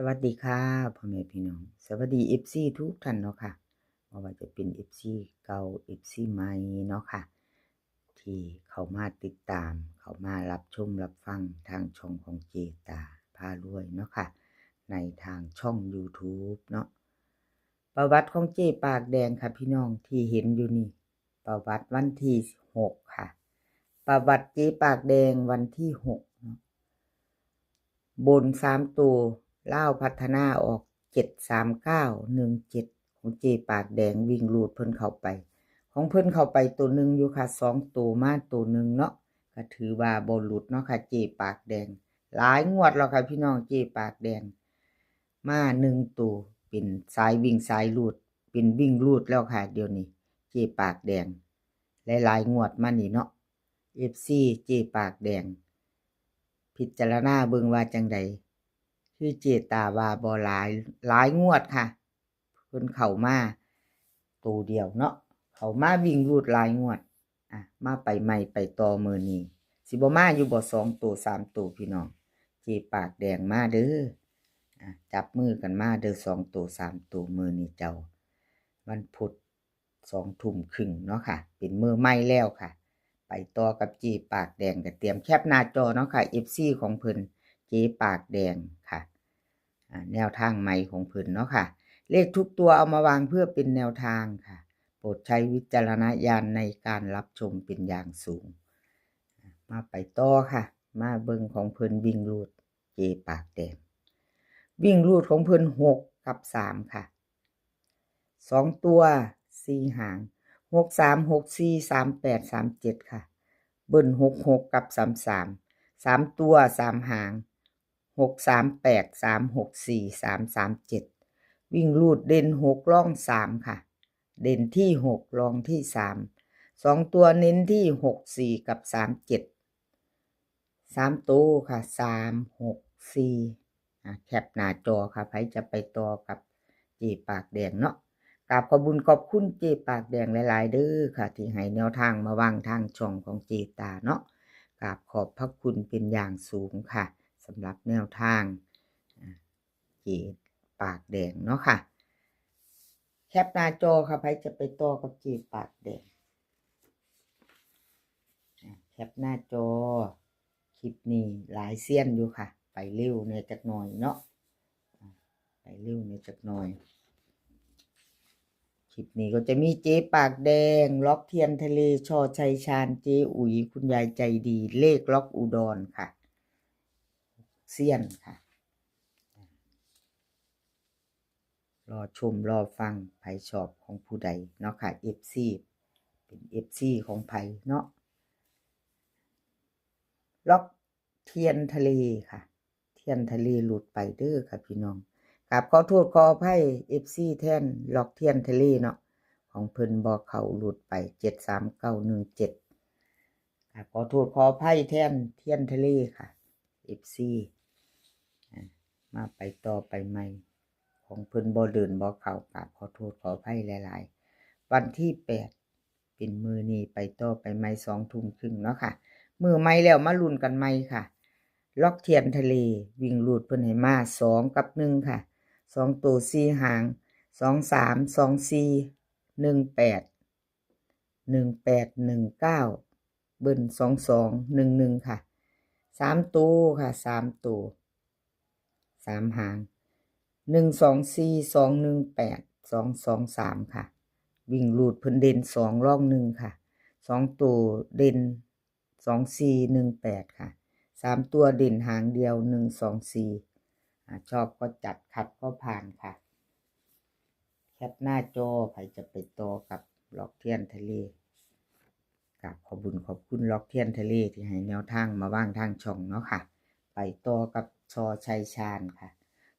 สวัสดีค่ะพ่อแม่พี่น้องสวัสดี FC ทุกท่านเนาะค่ะไม่ว่าจะเป็น FC เก่า FC ใหม่เนาะค่ะที่เข้ามาติดตามเข้ามารับชมรับฟังทางช่องของเจตาพารวยเนาะค่ะในทางช่อง YouTube เนาะประวัติของเจปากแดงค่ะพี่น้องที่เห็นอยู่นี่ประวัติวันที่6ค่ะประวัติเจปากแดงวันที่6เนาะบน3ตัวลาวพัฒนาออก73917ของเจปากแดงวิ่งรูดเพิ่นเข้าไปของเพิ่นเข้าไปตัวหนึ่งอยู่ค่ะ2ตัวมาตัวหนึ่งเนาะก็ถือว่าบ่หลุดเนาะค่ะเจปากแดงหลายงวดแล้วค่ะพี่น้องเจปากแดงมา1ตัวเป็นสายวิ่งสายรูดเป็นวิ่งรูดแล้วค่ะเดี๋ยวนี้เจปากแดงหลายๆงวดมานี่เนาะ FC เจปากแดงพิจารณาเบิ่งว่าจังใดคือเจตาว่าบ่หลายงวดค่ะเพิ่นเข้ามาตัวเดียวเนาะเข้ามาวิ่งรูดหลายงวดมาไปใหม่ไปต่อมื้อนี้สิบ่มาอยู่บ่2ตัว3ตัวพี่น้องเจปากแดงมาเด้อจับมือกันมาเด้อ2ตัว3ตัวมื้อนี้เจ้าวันพุธ2 ทุ่มครึ่งเนาะค่ะเป็นมื้อใหม่แล้วค่ะไปต่อกับเจปากแดงก็เตรียมแคปหน้าจอเนาะค่ะ FC ของเพิ่นเจปากแดงค่ะแนวทางใหม่ของเพิ่นเนาะค่ะเลขทุกตัวเอามาวางเพื่อเป็นแนวทางค่ะโปรดใช้วิจารณญาณในการรับชมเป็นอย่างสูงมาไปต่อค่ะมาเบิ่งของเพิ่นวิ่งรูดเจปากแดงวิ่งรูดของเพิ่น6กับ3ค่ะ2ตัว4หาง6 3 6 4 3 8 3 7ค่ะเบิ้ล66กับ33 3ตัว3หาง6 3 8 3 6 4 3 3 7วิ่งรูดเด่น6ร่อง3ค่ะเด่นที่6รองที่3 2ตัวเน้นที่6 4กับ3 7 3ตัวค่ะ3 6 4แคปหน้าจอค่ะใครจะไปต่อกับเจปากแดงเนาะกราบขอบคุญขอบคุณเจปากแดงหลายๆเด้อค่ะที่ให้แนวทางมาวางทางช่องของเจตาเนาะกราบขอบพระคุณเป็นอย่างสูงค่ะสำหรับแนวทางเจปากแดงเนาะค่ะแคปหน้าจอค่ะใครจะไปต่อกับเจปากแดงแคปหน้าจอคลิปนี้หลายเซียนอยู่ค่ะไปเร็วในจักหน่อยเนาะไปเร็วในจักหน่อยคลิปนี้ก็จะมีเจ๊ปากแดงล็อกเทียนทะเลชอชัยชาญเจ๊อุ๋ยคุณยายใจดีเลขล็อกอุดรค่ะเซียนค่ะรอชมรอฟังไผชอบของผู้ใดเนาะค่ะ FC เป็น FC ของไผเนาะล็อกเทียนทะเลค่ะเทียนทะเลหลุดไปเด้อค่ะพี่น้องครับขอโทษขออภัย FC แท่นล็อกเทียนทะเลเนาะของเพิ่นบ่เข้าหลุดไป73917ครับขอโทษขออภัยแท่นเทียนทะเลค่ะ FC มาไปต่อไปใหม่ของเพิ่นบ่เดินบ่เข้ากราบขอโทษขออภัยหลายๆวันที่8เป็นมื้อนี้ไปต่อไปใหม่2 ทุ่มครึ่งเนาะค่ะมื้อใหม่แล้วมาลุ้นกันใหม่ค่ะล็อกเทียนทะเลวิ่งรูดเพิ่นให้มา2กับ1ค่ะ2ตัว4หาง2 3 2 4 1 8 18 19เบิ้ล22 11ค่ะ3ตัวค่ะ3ตัว3หาง1 2 4 2 1 8 2 2 3ค่ะวิ่งรูดเพิ่นเด่น2ร่อง1ค่ะ2ตัวเด่น2 4 1 8ค่ะ3ตัวเด่นหางเดียว1 2 4ชอบก็จัดขัดก็ผ่านค่ะแคปหน้าจอใครจะไปต่อกับล็อกเทียนทะเลกับขอบคุณล็อกเทียนทะเลที่ให้แนวทางมาว่างทางช่องเนาะค่ะไปต่อกับชอชัยชาญค่ะ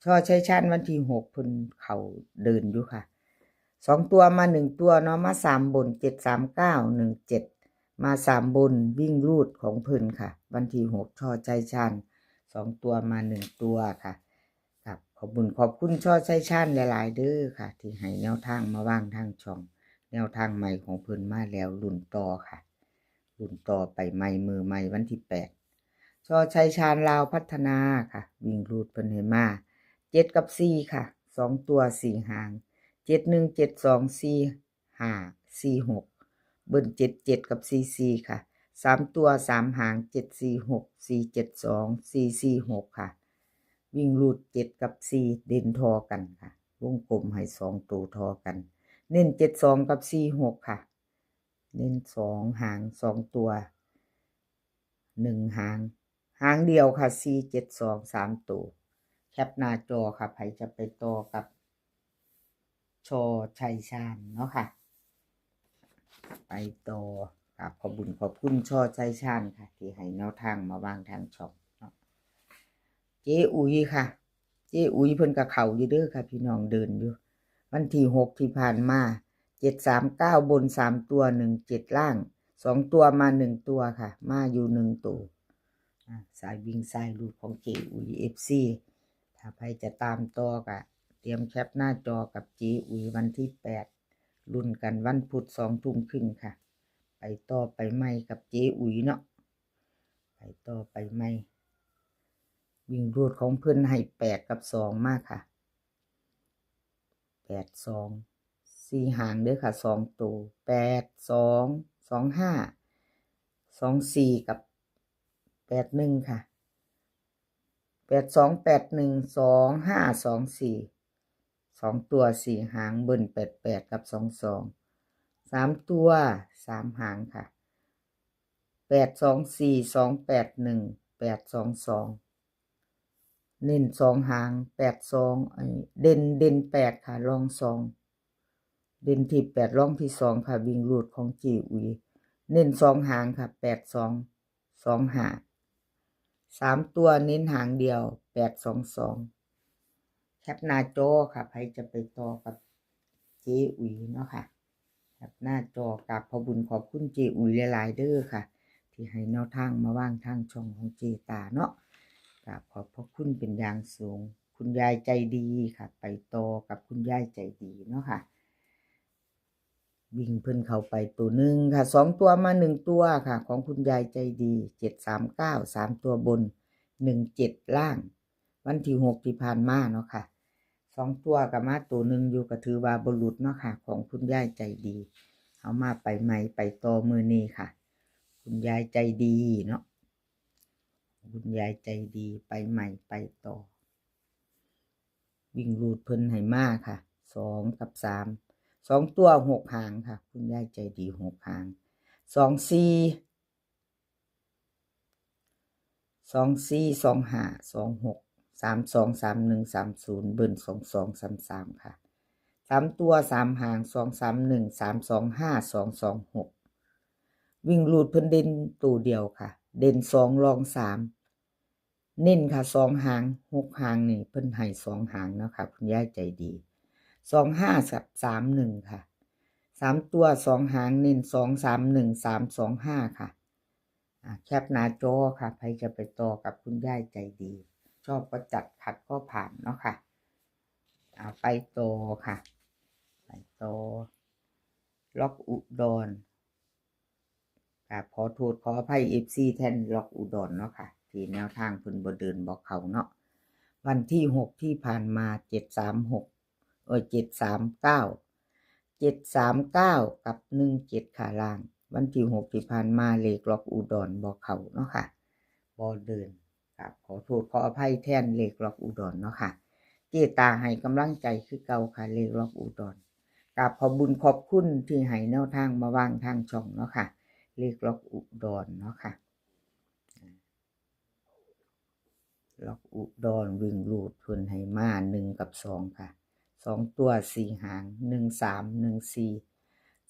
ชอชัยชาญวันที่6เพิ่นเข้าเดินอยู่ค่ะ2ตัวมา1ตัวเนาะมา3บน73917มา3บนวิ่งรูดของเพิ่นค่ะวันที่6ชอชัยชาญ2ตัวมา1ตัวค่ะครับขอบคุณชอชัยชาญหลายๆเด้อค่ะที่ให้แนวทางมาว่างทางช่องแนวทางใหม่ของเพิ่นมาแล้วรุ่นต่อค่ะรุ่นต่อไปใหม่มือใหม่วันที่8ชอชัยชาญลาวพัฒนาค่ะวิ่งรูดเพิ่นให้มา 7กับ4ค่ะ2ตัว4หาง71 72 45 46เบิ้ล77กับ44ค่ะ3ตัว3หาง746 472 446ค่ะวิ่งรูด7กับ4เด่นทอกันค่ะวงกลมให้2ตัวทอกันเน้น72กับ46ค่ะเน้น2หาง2ตัว1หางเดียวค่ะ472 3ตัวแคปหน้าจอค่ะใครจะไปต่อกับชอชัยชาญเนาะค่ะไปต่อกับขอบคุญขอบคุณชอชัยชาญค่ะที่ให้แนวทางมาวางทางช่องเนาะเจ๊อุ๋ยค่ะเจ๊อุ๋ยเพิ่นกับเขาอยู่เด้อค่ะพี่น้องเดินอยู่วันที่6ที่ผ่านมา739บน3ตัว17ล่าง2ตัวมา1ตัวค่ะมาอยู่1ตัวสายวิ่งสายลูกของเจ๊อุ๋ย FC ถ้าใครจะตามต่อก็เตรียมแคปหน้าจอกับเจ๊อุ๋ยวันที่8รุ่นกันวันพุธ2 ทุ่มครึ่งค่ะไปต่อไปใหม่กับเจ๊อุ๋ยเนาะไปต่อไปใหม่วิ่งรูดของเพิ่นให้8กับ2มากค่ะ8 2 4หางเด้อค่ะ2ตัว8 2 2 5 2 4กับ81ค่ะ8 2 8 1 2 5 2 4 2ตัว4หางเบิ้ล88กับ22 3ตัว3หางค่ะ8 2 4 2 8 1 8 2 2เน้น2หาง8 2เด่น8ค่ะรอง2เด่นที่8รองที่2ค่ะวิ่งรูดของจีอุยเน้น2หางค่ะ8 2 2หา3ตัวเน้นหางเดียว8 2 2แคปหน้าจอค่ะใครจะไปต่อกับเจอุ๋ยเนาะค่ะแคปหน้าจอกับขอบุญขอบคุณเจอุ๋ยหลายๆเด้อค่ะที่ให้แนวทางมาว่างทางช่องของเจตาเนาะกับขอบพระคุณเป็นอย่างสูงคุณยายใจดีค่ะไปต่อกับคุณยายใจดีเนาะค่ะวิ่งเพิ่นเข้าไปตัวหนึ่งค่ะ2ตัวมา1ตัวค่ะของคุณยายใจดี739 3ตัวบน17ล่างวันที่6ที่ผ่านมาเนาะค่ะ2ตัวกับมาตัวหนึ่งอยู่ก็ถือว่าบ่หลุดเนาะค่ะของคุณยายใจดีเอามาไปใหม่ไปต่อมื้อนี้ค่ะคุณยายใจดีเนาะคุณยายใจดีไปใหม่ไปต่อวิ่งรูดเพิ่นให้มาค่ะ2กับ3 2ตัว6หางค่ะคุณยายใจดี6หาง2 4 2 4 2 5 2 6 3 2 3 1 3 0เบิ้ล2 2 3 3ค่ะ3ตัว3หาง2 3 1 3 2 5 2 2 6วิ่งรูดเพิ่นเด่นตัวเดียวค่ะเด่น2รอง3เน้นค่ะ2หาง6หางนี่เพิ่นให้2หางเนาะค่ะคุณยายใจดี2 5กับ3 1ค่ะ3ตัว2หางเน้น2 3 1 3 2 5ค่ะแคปหน้าจอค่ะใครจะไปต่อกับคุณยายใจดีชอบก็จัดขัดก็ผ่านเนาะค่ะไปต่อค่ะไปต่อล็อกอุดรขอโทษขออภัย FC แทนล็อกอุดรเนาะค่ะที่แนวทางเพิ่นบ่เดินบ่เข้าเนาะวันที่6ที่ผ่านมา736739กับ17ค่ะล่างวันที่6ที่ผ่านมาเลขล็อกอุดรบ่เข้าเนาะค่ะบ่เดินครับขอโทษขออภัยแทนเลขล็อกอุดรเนาะค่ะเจตาให้กำลังใจคือเก่าค่ะเลขล็อกอุดรกับขอบุญขอบคุณที่ให้แนวทางมาวางทางช่องเนาะค่ะเลขล็อกอุดรเนาะค่ะล็อกอุดรวิ่งรูดเพิ่นให้มา1กับ2ค่ะ2ตัว4หาง1 3 1 4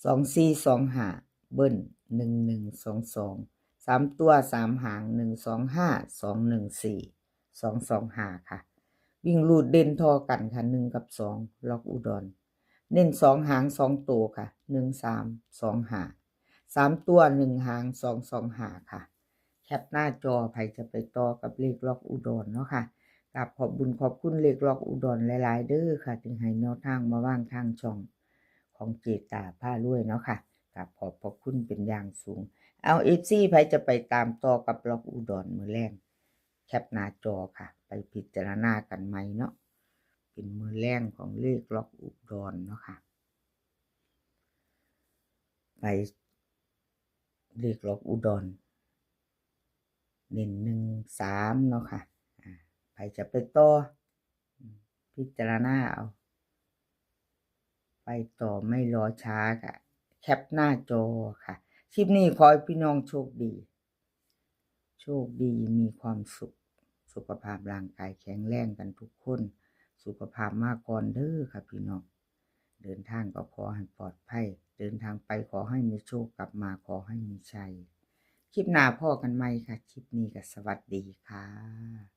2 4 2 5เบิ้ล1 1 2 2 3ตัว3หาง1 2 5 2 1 4 2 2 5ค่ะวิ่งรูดเด่นทอกันค่ะ1กับ2ล็อกอุดรเน้น2หาง2ตัวค่ะ1 3 2 5 3ตัว1หาง2 2 5ค่ะแคปหน้าจอใครจะไปต่อกับเลขล็อกอุดรเนาะค่ะกับขอบบุญขอบคุณเลขล็อกอุดรหลายๆเด้อค่ะถึงให้แนวทางมาว่างทางช่องของเจตาผ้าลุยเนาะค่ะกับขอบคุณเป็นอย่างสูงเอาFCใครจะไปตามต่อกับล็อกอุดรมื้อแรกแคปหน้าจอค่ะไปพิจารณากันใหม่เนาะ เป็นมือแรงของเลขล็อกอุดรเนาะค่ะไปเลขล็อกอุดรเน้น13เนาะค่ะไปจะไปต่อพิจารณาเอาไปต่อไม่รอช้าค่ะแคปหน้าจอค่ะคลิปนี้ขอให้พี่น้องโชคดีมีความสุขสุขภาพร่างกายแข็งแรงกันทุกคนสุขภาพมากก่อนเด้อค่ะพี่น้องเดินทางก็ขอให้ปลอดภัยเดินทางไปขอให้มีโชคกลับมาขอให้มีชัยคลิปหน้าพ่อกันไหมค่ะคลิปนี้ก็สวัสดีค่ะ